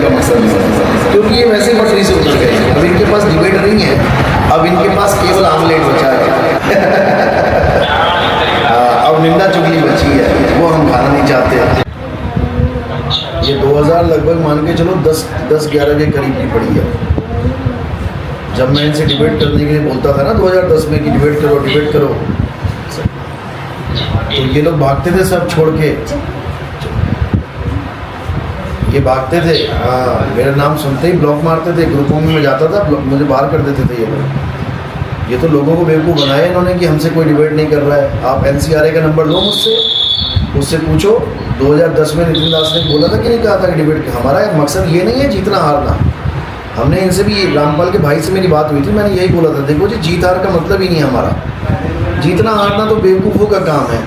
का मकसद नहीं, क्योंकि ये वैसे ही पटरी से उतर गए। अब इनके पास डिबेट नहीं है, अब इनके पास केवल आमलेट बचा है। अब निंदा चुगली बची है, वो हम खाना नहीं चाहते। ये 2000 लगभग मान के चलो 10-11 के करीब की पड़ी है। जब मैं इनसे डिबेट करने के लिए बोलता था ना 2010 में कि डिबेट करो, तो ये लोग भागते थे सब छोड़ के, ये भागते थे। हाँ, मेरा नाम सुनते ही ब्लॉक मारते थे। ग्रुपों में मैं जाता था, मुझे बाहर कर देते थे ये लोग। ये तो लोगों को बेवकूफ़ बनाया इन्होंने कि हमसे कोई डिबेट नहीं कर रहा है। आप NCRA का नंबर लो उससे पूछो। 2010 में नितिन दास ने बोला था कि नहीं कहा था कि डिबेट हमारा मकसद ये नहीं है जीतना हारना। हमने इनसे भी, रामपाल के भाई से मेरी बात हुई थी, मैंने यही बोला था, देखो जी जीत हार का मतलब ही नहीं है हमारा। जीतना हारना तो बेवकूफ़ों का काम है।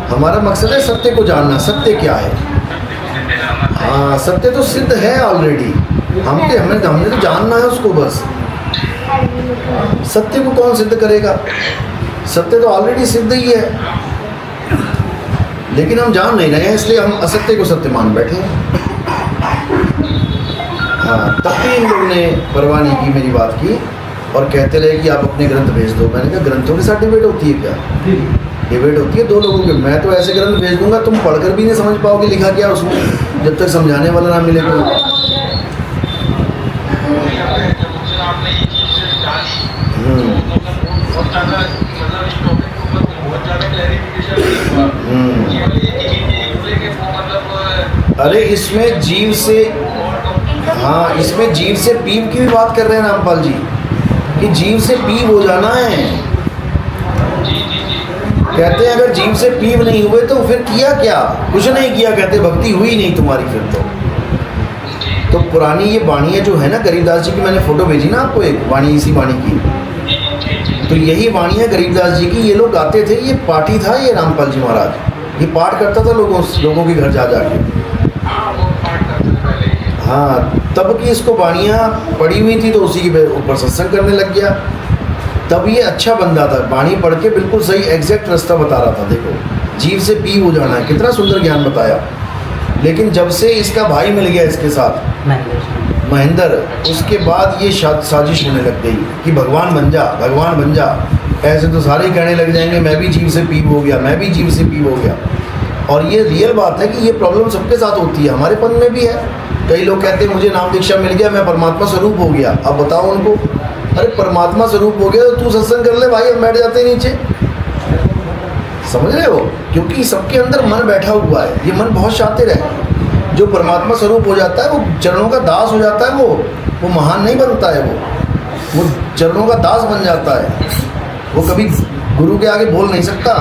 हमारा मकसद है सत्य को जानना, सत्य क्या है। हाँ, सत्य तो सिद्ध है ऑलरेडी, हमने तो जानना है उसको बस। सत्य को कौन सिद्ध करेगा? सत्य तो ऑलरेडी सिद्ध ही है, लेकिन हम जान नहीं रहे हैं, इसलिए हम असत्य को सत्य मान बैठे हैं। हाँ, तब भी इन लोगों ने परवाह नहीं की मेरी बात की, और कहते रहे कि आप अपने ग्रंथ भेज दो। मैंने कहा ग्रंथों के साथ डिबेट होती है क्या? डिबेट होती है दो लोगों के। मैं तो ऐसे ग्रंथ भेज दूंगा तुम पढ़कर भी नहीं समझ पाओगे लिखा क्या उसमें, जब तक समझाने वाला ना मिले तो। अरे इसमें जीव से, हाँ इसमें जीव से पीव की भी बात कर रहे हैं रामपाल जी, कि जीव से पीव हो जाना है। कहते हैं अगर जीव से पीव नहीं हुए तो फिर किया क्या? कुछ नहीं किया, कहते भक्ति हुई नहीं तुम्हारी फिर तो पुरानी ये वाणी जो है ना गरीबदास जी की, मैंने फोटो भेजी ना आपको एक वाणी, इसी वाणी की, तो यही वाणी है गरीबदास जी की। ये लोग गाते थे, ये पाठी था ये रामपाल जी महाराज, ये पाठ करता था लोगों के घर जा के। हाँ, तब की इसको वाणियाँ पड़ी हुई थी तो उसी के ऊपर सत्संग करने लग गया। तब ये अच्छा बंदा था, वाणी पढ़ के बिल्कुल सही एग्जैक्ट रास्ता बता रहा था। देखो जीव से पी हो जाना है, कितना सुंदर ज्ञान बताया। लेकिन जब से इसका भाई मिल गया इसके साथ महेंद्र, उसके बाद ये साजिश होने लग गई कि भगवान बन जा। ऐसे तो सारे कहने लग जाएंगे मैं भी जीव से पीव हो गया, और ये रियल बात है कि ये प्रॉब्लम सबके साथ होती है, हमारे पन में भी है। कई लोग कहते हैं मुझे नाम दीक्षा मिल गया, मैं परमात्मा स्वरूप हो गया। अब बताओ उनको, अरे परमात्मा स्वरूप हो गया तो तू सत्संग कर ले भाई, अब बैठ जाते नीचे। समझ रहे हो? क्योंकि सबके अंदर मन बैठा हुआ है, ये मन बहुत शातिर है। जो परमात्मा स्वरूप हो जाता है वो चरणों का दास हो जाता है, वो महान नहीं बनता है, वो चरणों का दास बन जाता है। वो कभी गुरु के आगे बोल नहीं सकता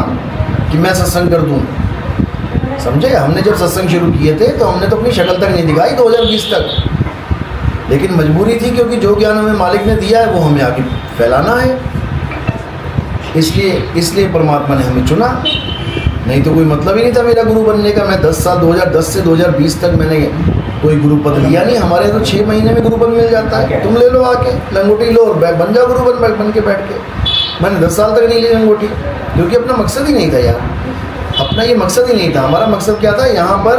कि मैं सत्संग कर दूँ। समझे? हमने जब सत्संग शुरू किए थे तो हमने तो अपनी शक्ल तक नहीं दिखाई 2020 तक, लेकिन मजबूरी थी क्योंकि जो ज्ञान हमें मालिक ने दिया है वो हमें आगे फैलाना है। इसलिए परमात्मा ने हमें चुना, नहीं तो कोई मतलब ही नहीं था मेरा गुरु बनने का। मैं 10 साल 2010 से 2020 तक मैंने कोई गुरु पद लिया नहीं। हमारे तो 6 महीने में गुरु पद मिल जाता है, तुम ले लो आके लंगोटी लो और बन जाओ गुरु बन के बैठ के। मैंने 10 साल तक नहीं ली लंगोटी, क्योंकि अपना मकसद ही नहीं था यार, अपना ये मकसद ही नहीं था। हमारा मकसद क्या था? यहाँ पर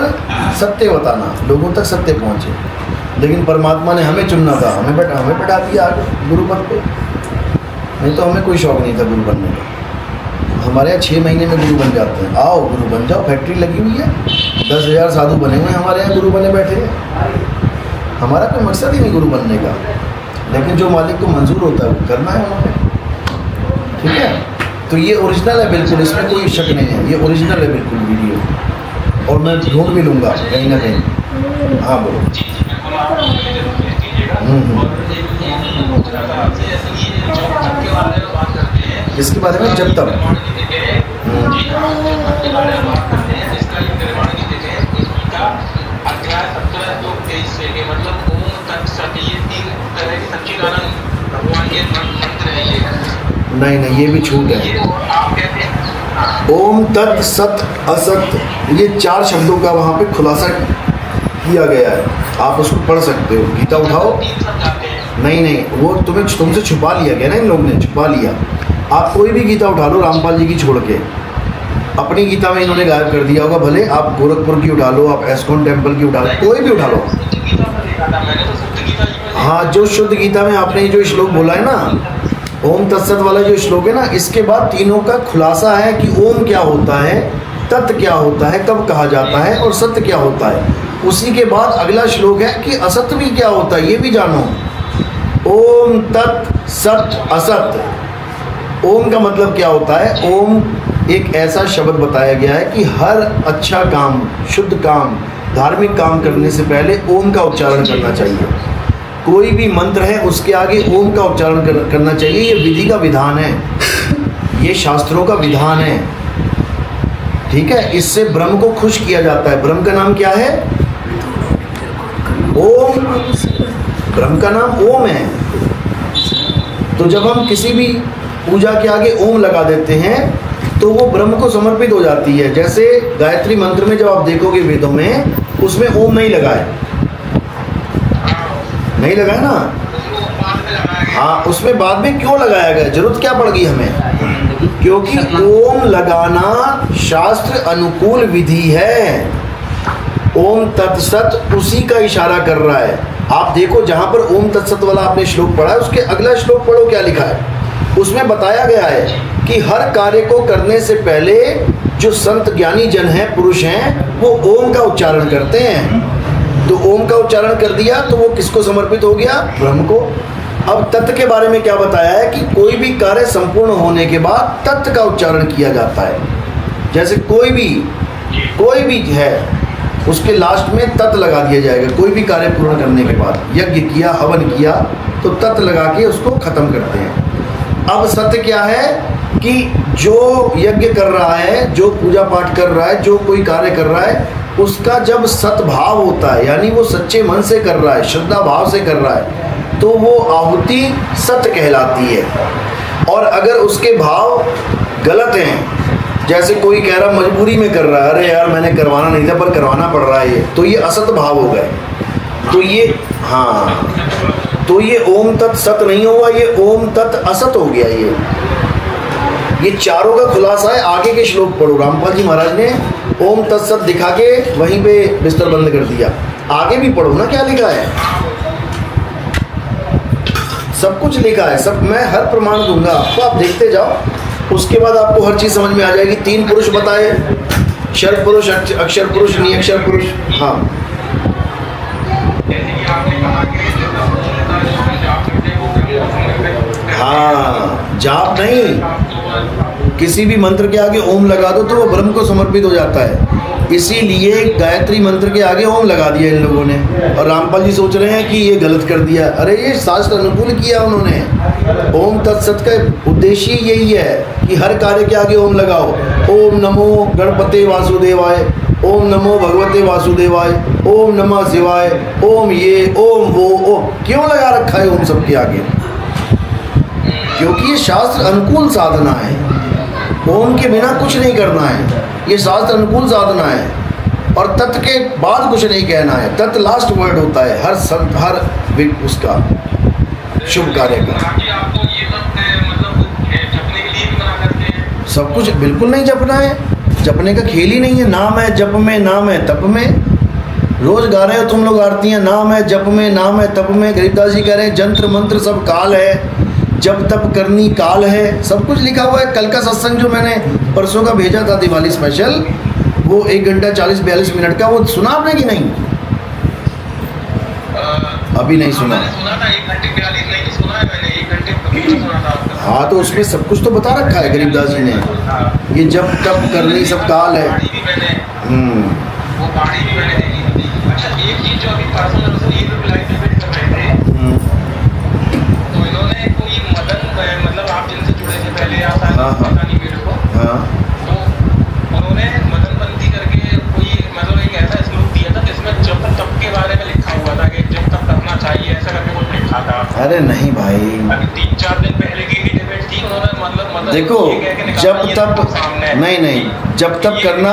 सत्य बताना, लोगों तक सत्य पहुँचे। लेकिन परमात्मा ने हमें चुनना था, हमें बैठा दिया आगे गुरु पद पे। नहीं तो हमें कोई शौक़ नहीं था गुरु बनने का। हमारे यहाँ 6 महीने में गुरु बन जाते हैं। आओ गुरु बन जाओ, फैक्ट्री लगी हुई है, 10,000 साधु बने हुए हैं हमारे यहाँ, गुरु बने बैठे हैं। हमारा कोई मकसद ही नहीं गुरु बनने का, लेकिन जो मालिक को मंजूर होता है वो करना है हमें। ठीक है? तो ये ओरिजिनल है बिल्कुल, इसमें कोई शक नहीं है, ये ओरिजिनल है बिल्कुल वीडियो, और मैं ढूंढ भी लूँगा कहीं ना कहीं। हाँ बोलो। इसके बारे में जब तक नहीं ये भी छूट है। ओम तत् सत असत, ये 4 शब्दों का वहाँ पे खुलासा किया गया है, आप उसको पढ़ सकते हो। गीता उठाओ, नहीं वो तुमसे छुपा लिया गया ना, इन लोगों ने छुपा लिया। आप कोई भी गीता उठा लो रामपाल जी की छोड़ के, अपनी गीता में इन्होंने गायब कर दिया होगा। भले आप गोरखपुर की उठा लो, आप एस्कॉन टेम्पल की उठा लो, कोई भी उठा लो। हाँ, जो शुद्ध गीता में आपने जो श्लोक बोला है ना, ओम तत्सत वाला जो श्लोक है ना, इसके बाद तीनों का खुलासा है कि ओम क्या होता है, तत् क्या होता है, कब कहा जाता है, और सत्य क्या होता है। उसी के बाद अगला श्लोक है कि असत्य भी क्या होता है, ये भी जानो। ओम तत् सत असत। ओम का मतलब क्या होता है? ओम एक ऐसा शब्द बताया गया है कि हर अच्छा काम, शुद्ध काम, धार्मिक काम करने से पहले ओम का उच्चारण करना चाहिए। कोई भी मंत्र है उसके आगे ओम का उच्चारण करना चाहिए। ये विधि का विधान है, ये शास्त्रों का विधान है, ठीक है। इससे ब्रह्म को खुश किया जाता है। ब्रह्म का नाम क्या है? ओम। ब्रह्म का नाम ओम है। तो जब हम किसी भी पूजा के आगे ओम लगा देते हैं तो वो ब्रह्म को समर्पित हो जाती है। जैसे गायत्री मंत्र में जब आप देखोगे वेदों में, उसमें ओम नहीं लगा है, नहीं लगा है ना। हाँ, उसमें बाद में क्यों लगाया गया, जरूरत क्या पड़ गई हमें? क्योंकि ओम लगाना शास्त्र अनुकूल विधि है। ओम तत्सत उसी का इशारा कर रहा है। आप देखो, जहां पर ओम तत्सत वाला आपने श्लोक पढ़ा है, उसके अगला श्लोक पढ़ो क्या लिखा है। उसमें बताया गया है कि हर कार्य को करने से पहले जो संत ज्ञानी जन हैं, पुरुष हैं, वो ओम का उच्चारण करते हैं। तो ओम का उच्चारण कर दिया तो वो किसको समर्पित हो गया? ब्रह्म को। अब तत्व के बारे में क्या बताया है कि कोई भी कार्य संपूर्ण होने के बाद तत्व का उच्चारण किया जाता है। जैसे कोई भी है, उसके लास्ट में तत् लगा दिया जाएगा। कोई भी कार्य पूर्ण करने के बाद, यज्ञ किया, हवन किया, तो तत् लगा के उसको खत्म करते हैं। अब सत्य क्या है कि जो यज्ञ कर रहा है, जो पूजा पाठ कर रहा है, जो कोई कार्य कर रहा है, उसका जब सद्भाव होता है, यानी वो सच्चे मन से कर रहा है, श्रद्धा भाव से कर रहा है, तो वो आहुति सत्य कहलाती है। और अगर उसके भाव गलत हैं, जैसे कोई कह रहा मजबूरी में कर रहा है, अरे यार मैंने करवाना नहीं था पर करवाना पड़ रहा है, ये तो ये असत भाव हो गए। तो ये, हाँ, तो ये ओम तत् सत नहीं होगा, ये ओम तत् असत हो गया। ये चारों का खुलासा है। आगे के श्लोक पढ़ो। रामपाल जी महाराज ने ओम तत्सत दिखा के वहीं पे बिस्तर बंद कर दिया। आगे भी पढ़ो ना क्या लिखा है, सब कुछ लिखा है, सब मैं हर प्रमाण दूंगा आपको, आप देखते जाओ। उसके बाद आपको हर चीज समझ में आ जाएगी। 3 पुरुष बताए, क्षर पुरुष, अक्षर पुरुष, निअक्षर पुरुष। हाँ, हाँ, जाप नहीं, किसी भी मंत्र के आगे ओम लगा दो तो वो ब्रह्म को समर्पित हो जाता है। इसीलिए गायत्री मंत्र के आगे ओम लगा दिया इन लोगों ने। और रामपाल जी सोच रहे हैं कि ये गलत कर दिया। अरे ये शास्त्र अनुकूल किया उन्होंने। ओम तत्सत का उद्देश्य यही है कि हर कार्य के आगे ओम लगाओ। ओम नमो गणपते वासुदेवाय, ओम नमो भगवते वासुदेवाय, ओम नमः शिवाय, ओम ये, ओम वो, ओम क्यों लगा रखा है ओम सबके आगे? क्योंकि ये शास्त्र अनुकूल साधना है। ओम के बिना कुछ नहीं करना है, ये शास्त्र अनुकूल साधना है। और तत् के बाद कुछ नहीं कहना है। तत् लास्ट वर्ड होता है हर संत, हर उसका शुभ कार्य का। सब कुछ बिल्कुल नहीं जपना है, जपने का खेल ही नहीं है। नाम है जप में, नाम है तप में। रोज गा रहे हो तुम लोग आरतियां, नाम है जप में, नाम है तप में। गरीबदास जी कह रहे हैं जंत्र मंत्र सब काल है, जब तप करनी काल है। सब कुछ लिखा हुआ है। कल का सत्संग जो मैंने परसों का भेजा था दिवाली स्पेशल, वो 1 घंटा 40-42 मिनट का, वो सुना आपने कि नहीं? अभी नहीं सुना? हाँ, तो उसमें सब कुछ तो बता रखा है गरीबदास जी ने। ये जब तप करनी सब काल है। अरे नहीं भाई, 3-4 दिन पहले की डिबेट थी, उन्होंने मतलब देखो जब तब नहीं, जब तब करना।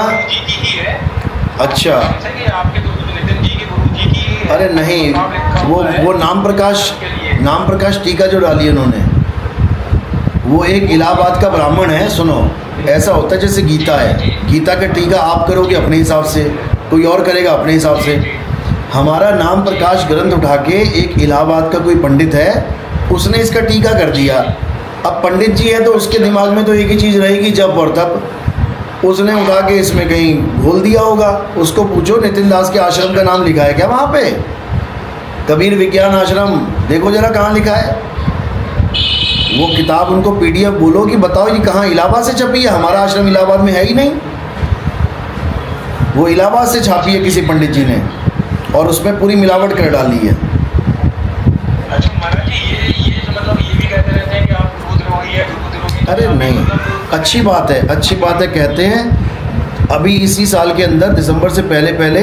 अच्छा, आपके नितिन जी के गुरु जी की। अरे नहीं, वो नाम प्रकाश टीका जो डाली उन्होंने, वो एक इलाहाबाद का ब्राह्मण है। सुनो, ऐसा होता है जैसे गीता है, गीता का टीका आप करोगे अपने हिसाब से, कोई और करेगा अपने हिसाब से। हमारा नाम प्रकाश ग्रंथ उठा के एक इलाहाबाद का कोई पंडित है, उसने इसका टीका कर दिया। अब पंडित जी है तो उसके दिमाग में तो एक ही चीज़ रहेगी, जप और तप। उसने उठा के इसमें कहीं घोल दिया होगा। उसको पूछो नितिन दास के आश्रम का नाम लिखा है क्या वहाँ पे? कबीर विज्ञान आश्रम देखो जरा कहाँ लिखा है वो किताब। उनको PDF बोलो कि बताओ ये कहाँ इलाहाबाद से छपी है? हमारा आश्रम इलाहाबाद में है ही नहीं, वो इलाहाबाद से छापी है किसी पंडित जी ने और उसमें पूरी मिलावट कर डाली है। अच्छा महाराज जी, ये जो मतलब ये भी कहते रहते हैं कि आप रुद्ररोही है, रुद्ररोही। अरे नहीं, अच्छी बात है, अच्छी बात है। कहते हैं अभी इसी साल के अंदर दिसंबर से पहले पहले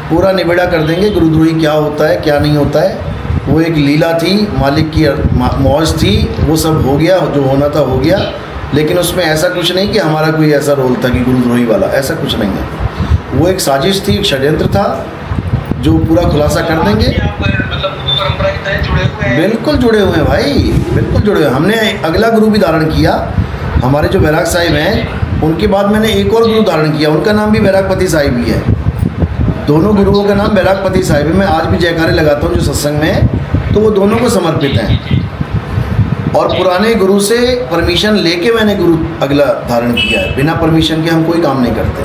पूरा निबेड़ा कर देंगे गुरुद्रोही क्या होता है क्या नहीं होता है। वो एक लीला थी, मालिक की मौज थी, वो सब हो गया, जो होना था हो गया। लेकिन उसमें ऐसा कुछ नहीं कि हमारा कोई ऐसा रोल था कि गुरुद्रोही वाला, ऐसा कुछ नहीं है। वो एक साजिश थी, एक षड्यंत्र था, जो पूरा खुलासा कर देंगे। आप मतलब परंपरा के तहत जुड़े हुए हैं? बिल्कुल जुड़े हुए हैं भाई, बिल्कुल जुड़े हुए हैं। हमने अगला गुरु भी धारण किया, हमारे जो बैराग साहिब हैं उनके बाद मैंने एक और गुरु धारण किया, उनका नाम भी बैरागपति साहिब ही है। दोनों गुरुओं का नाम बैरागपति साहिब है। मैं आज भी जयकारे लगाता हूँ जो सत्संग में, तो वो दोनों को समर्पित हैं। और पुराने गुरु से परमिशन लेके मैंने गुरु अगला धारण किया है, बिना परमिशन के हम कोई काम नहीं करते।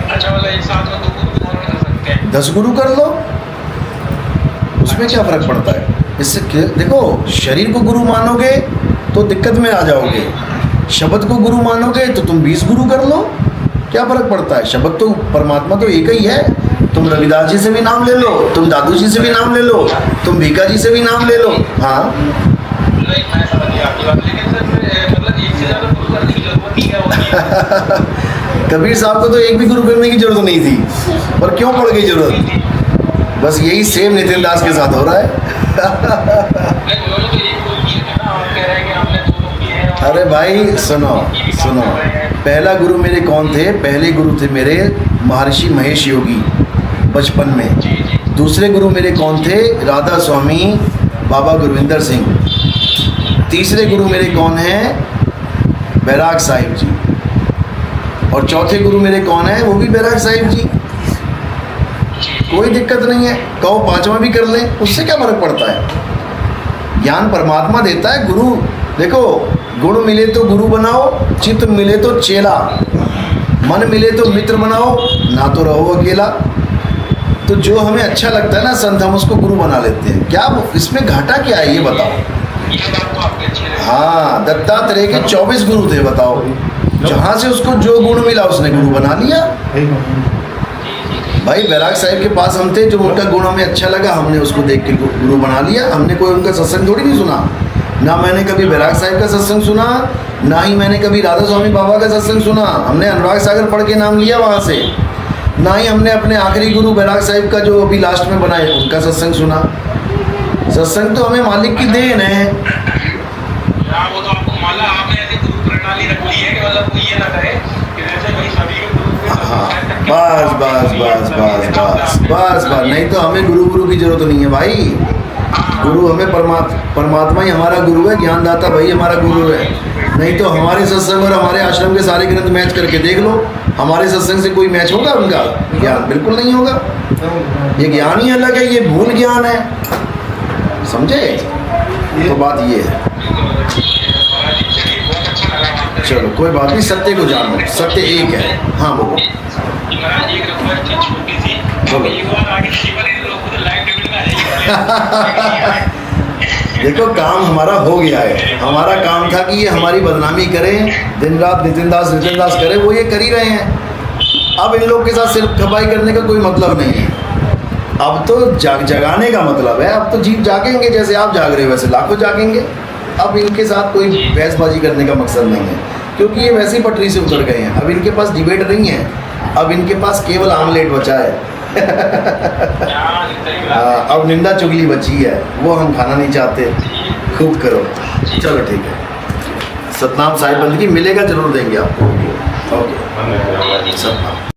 अच्छा, मतलब एक साथ में 2 गुरु धारण कर सकते हैं? 10 गुरु कर लो, उसमें क्या फ़र्क पड़ता है? इससे देखो, शरीर को गुरु मानोगे तो दिक्कत में आ जाओगे, शब्द को गुरु मानोगे तो तुम 20 गुरु कर लो, क्या फ़र्क पड़ता है? शब्द तो परमात्मा तो एक ही है। तुम रविदास जी से भी नाम ले लो, तुम दादू जी से भी नाम ले लो, तुम भीका जी से भी नाम ले लो। हाँ नहीं, मैं समझ गया आपकी बात, लेकिन सर मतलब एक से ज़्यादा गुरु करने की जरूरत नहीं है। कबीर साहब को तो एक भी गुरु करने की जरूरत नहीं थी, पर क्यों पड़ गई जरूरत? बस यही सेम नितिन दास के साथ हो रहा है। अरे भाई सुनो सुनो, पहला गुरु मेरे कौन थे? पहले गुरु थे मेरे महर्षि महेश योगी बचपन में। दूसरे गुरु मेरे कौन थे? राधा स्वामी बाबा गुरविंदर सिंह। तीसरे गुरु मेरे कौन हैं? बैराग साहिब जी। और चौथे गुरु मेरे कौन है? वो भी बैराग साहिब जी। कोई दिक्कत नहीं है, कहो 5वां भी कर लें, उससे क्या फर्क पड़ता है? ज्ञान परमात्मा देता है। गुरु देखो, गुण मिले तो गुरु बनाओ, चित्त मिले तो चेला, मन मिले तो मित्र बनाओ, ना तो रहो अकेला। तो जो हमें अच्छा लगता है ना संत, हम उसको गुरु बना लेते हैं। क्या इसमें घाटा क्या है ये बताओ? हाँ, दत्तात्रेय के 24 गुरु थे, बताओ। जहाँ से उसको जो गुण मिला उसने गुरु बना लिया। भाई बैराग साहिब के पास हम थे, जो उनका गुण हमें अच्छा लगा हमने उसको देख के गुरु बना लिया। हमने कोई उनका सत्संग थोड़ी नहीं सुना, ना मैंने कभी बैराग साहिब का सत्संग सुना, ना ही मैंने कभी राधा स्वामी बाबा का सत्संग सुना। हमने अनुराग सागर पढ़ के नाम लिया वहाँ से, ना ही हमने अपने आखिरी गुरु बैराग साहिब का जो अभी लास्ट में बनाए उनका सत्संग सुना। सत्संग तो हमें मालिक की देन है। वो तो आपको माला, आपने ऐसी गुरु प्रणाली रख ली है कि मतलब कोई ये ना कहे कि जैसे भाई सभी के गुरु। हाँ, बस बस बस बस बस बस बस, नहीं तो हमें गुरु की जरूरत नहीं है भाई। गुरु हमें परमात्मा ही हमारा गुरु है, ज्ञानदाता भाई हमारा गुरु है। नहीं तो हमारे सत्संग और हमारे आश्रम के सारे ग्रंथ मैच करके देख लो, हमारे सत्संग से कोई मैच होगा उनका? ज्ञान बिल्कुल नहीं होगा। ये ज्ञान ही अलग है, ये भूल ज्ञान है, समझे? तो बात ये है। चलो कोई बात नहीं, सत्य को जानो, सत्य एक है। हाँ बोलो। देखो काम हमारा हो गया है। हमारा काम था कि ये हमारी बदनामी करें, दिन रात नितिन दास करें, वो ये कर ही रहे हैं। अब इन लोग के साथ सिर्फ खपाई करने का कोई मतलब नहीं है। अब तो जगाने का मतलब है। अब तो जीव जागेंगे, जैसे आप जाग रहे हो वैसे लाखों जागेंगे। अब इनके साथ कोई बहसबाजी करने का मकसद नहीं है, क्योंकि ये वैसी पटरी से उतर गए हैं। अब इनके पास डिबेट नहीं है, अब इनके पास केवल आमलेट बचा है। अब निंदा चुगली बची है, वो हम खाना नहीं चाहते। खूब करो, चलो ठीक है। सतनाम साहिब बंदगी मिलेगा, जरूर देंगे आपको। ओके, सतनाम।